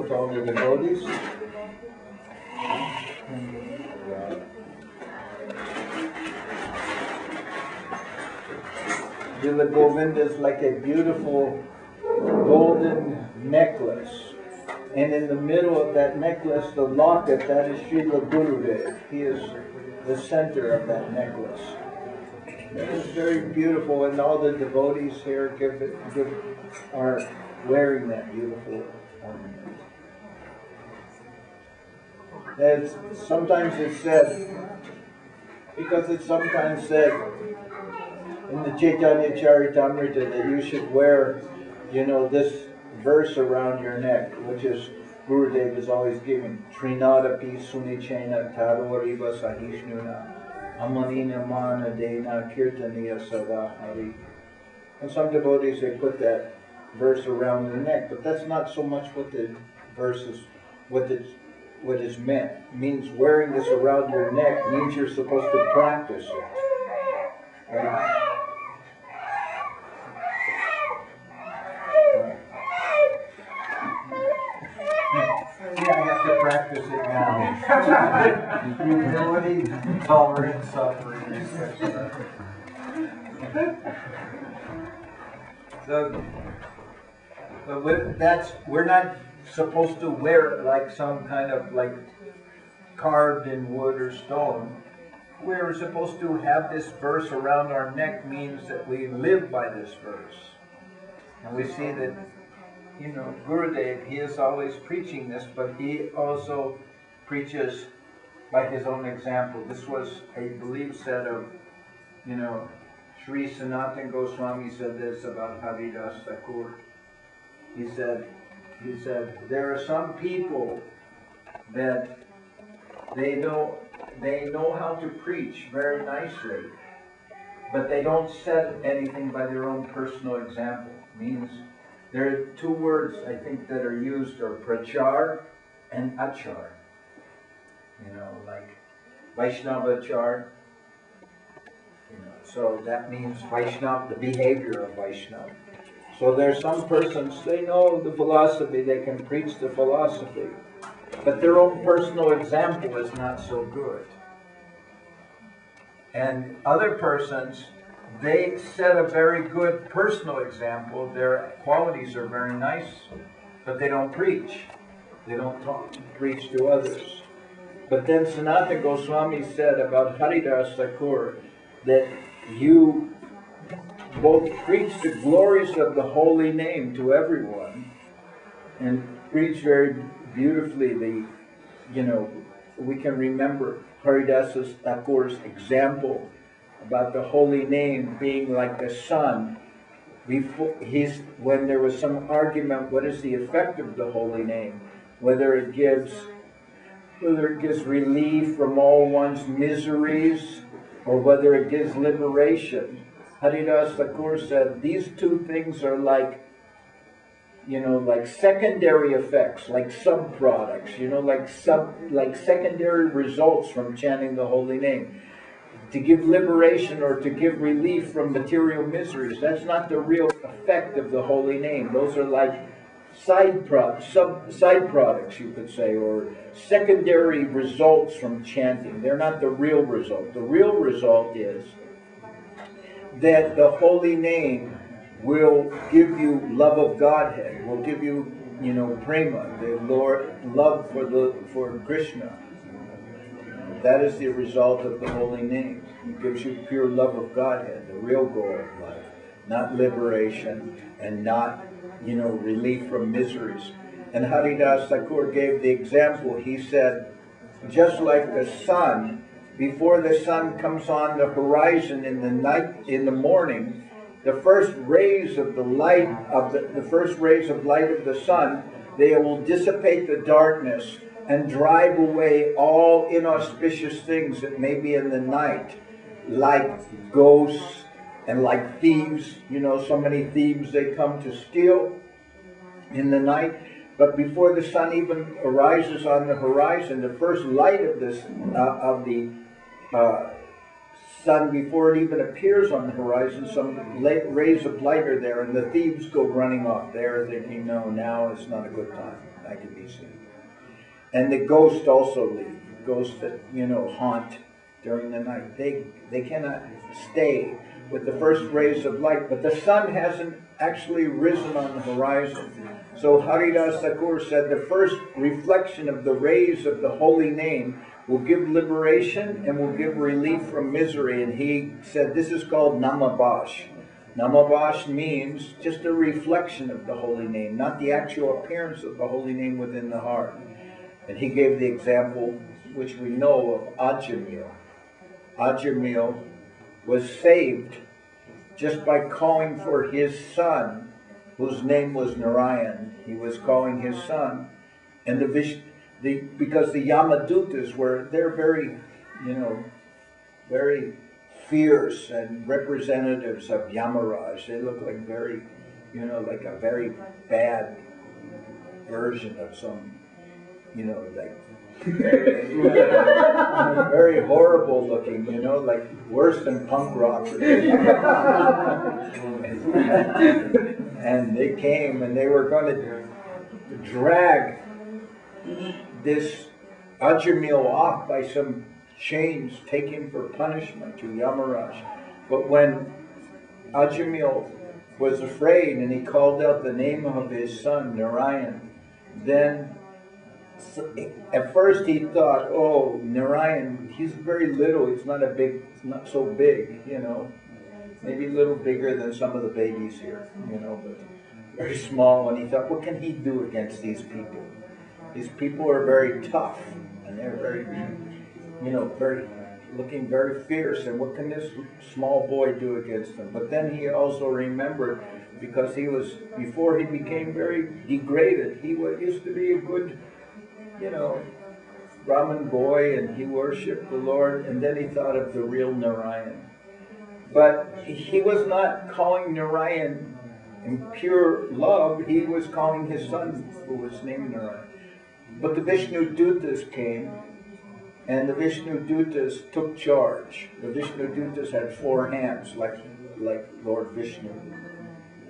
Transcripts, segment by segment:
with all the devotees. Lila Govind is like a beautiful golden necklace. And in the middle of that necklace, the locket, that is Srila Gurudev. He is the center of that necklace. It is very beautiful, and all the devotees here are wearing that beautiful ornament. Sometimes it's said, because it's sometimes said in the Chaitanya Charitamrita that you should wear, this verse around your neck, which is Gurudev is always giving. Trinadapi sunichena tadoriva sahishnuna amanina mana dena kirtaniya sada hari. And some devotees, they put that verse around their neck, but that's not so much what the verse is, what is meant. It means wearing this around your neck means you're supposed to practice it. Right? I have to practice it now. Humility, tolerance, suffering, etc. So, we're not supposed to wear it like some kind of like carved in wood or stone. We're supposed to have this verse around our neck means that we live by this verse. And we see that, Gurudev, he is always preaching this, but he also preaches by his own example. This was, I believe, said of, Sri Sanatana Goswami said this about Haridas Thakur. He said, there are some people that they know how to preach very nicely, but they don't set anything by their own personal example. Means there are two words I think that are used are prachar and achar. Like Vaishnavachar. So that means Vaishnav, the behavior of Vaishnav. So there's some persons, they know the philosophy, they can preach the philosophy, but their own personal example is not so good. And other persons, they set a very good personal example. Their qualities are very nice, but they don't preach. They don't preach to others. But then Sanatana Goswami said about Haridas Thakur that you both preach the glories of the holy name to everyone and preach very beautifully we can remember Haridas Thakur's example about the holy name being like the sun. When there was some argument, what is the effect of the holy name? Whether it gives relief from all one's miseries, or whether it gives liberation. Haridas Thakur said these two things are like secondary effects, like subproducts, like secondary results from chanting the holy name. To give liberation or to give relief from material miseries, that's not the real effect of the holy name. Those are like side products, you could say, or secondary results from chanting. They're not the real result. The real result is that the holy name will give you love of Godhead, will give you, prema, the Lord, love for Krishna. That is the result of the holy name. It gives you pure love of Godhead, the real goal of life, not liberation and not, relief from miseries. And Haridas Thakur gave the example. He said, just like the sun, before the sun comes on the horizon in the night, in the morning, the first rays of the light of the first rays of light of the sun, they will dissipate the darkness and drive away all inauspicious things that may be in the night, like ghosts and like thieves. So many thieves, they come to steal in the night. But before the sun even arises on the horizon, the first light of the sun, before it even appears on the horizon, some rays of light are there, and the thieves go running off there, thinking, no, now is not a good time. I can be seen. And the ghosts also leave. Ghosts that, you know, haunt during the night. They cannot stay with the first rays of light. But the sun hasn't actually risen on the horizon. So Haridas Thakur said the first reflection of the rays of the holy name will give liberation and will give relief from misery. And he said this is called Namabhas. Namabhas means just a reflection of the holy name, not the actual appearance of the holy name within the heart. And he gave the example, which we know, of Ajamil. Ajamil was saved just by calling for his son, whose name was Narayan. He was calling his son. And because the Yamadutas they're very, you know, very fierce and representatives of Yamaraj. They look like very, you know, like a very bad version of some, you know, like very horrible looking, you know, like worse than punk rock. And they came and they were going to drag this Ajamil off by some chains, take him for punishment to Yamaraj. But when Ajamil was afraid and he called out the name of his son, Narayan, then at first he thought, oh, Narayan, he's very little, he's not not so big, you know, maybe a little bigger than some of the babies here, you know, but very small. And he thought, what can he do against these people? These people are very tough, and they're very, you know, looking very fierce, and what can this small boy do against them? But then he also remembered, because before he became very degraded, he used to be a good, you know, Brahmin boy, and he worshipped the Lord, and then he thought of the real Narayan. But he was not calling Narayan in pure love, he was calling his son, who was named Narayan. But the Vishnu Dutas came, and the Vishnu Dutas took charge. The Vishnu Dutas had 4 hands, like Lord Vishnu.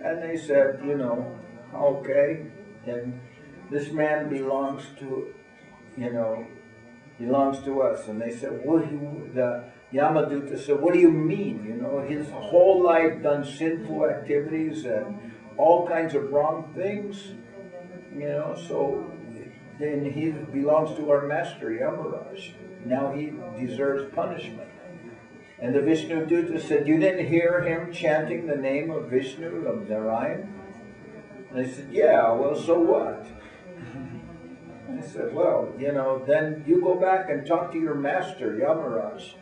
And they said, you know, okay, and this man belongs to, you know, belongs to us. And they said, the Yamaduta said, what do you mean? You know, his whole life done sinful activities and all kinds of wrong things, you know, so then he belongs to our master, Yamaraj. Now he deserves punishment. And the Vishnu Duta said, you didn't hear him chanting the name of Vishnu, of Narayan? And they said, yeah, well, so what? I said, well, you know, then you go back and talk to your master, Yamaraj,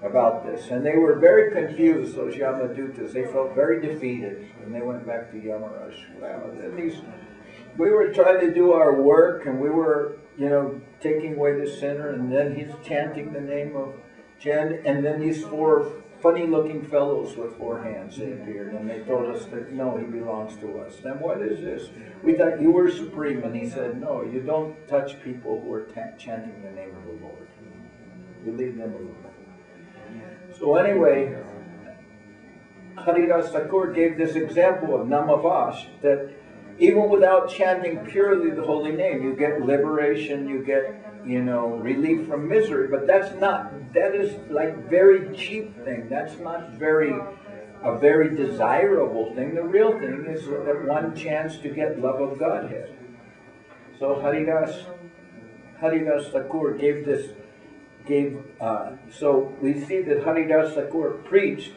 about this. And they were very confused, those Yamadutas. They felt very defeated, and they went back to Yamaraj. Well, we were trying to do our work, and we were, you know, taking away the sinner, and then he's chanting the name of Jan, and then these 4 funny-looking fellows with 4 hands, they appeared, and they told us that, no, he belongs to us. Then what is this? We thought you were supreme, and he said, no, you don't touch people who are chanting the name of the Lord. You leave them alone. So anyway, Haridas Thakur gave this example of Namabhas, that even without chanting purely the holy name, you get liberation, you get, you know, relief from misery. But that is like very cheap thing. That's not a very desirable thing. The real thing is that one chance to get love of Godhead. So Haridas Thakur so we see that Haridas Thakur preached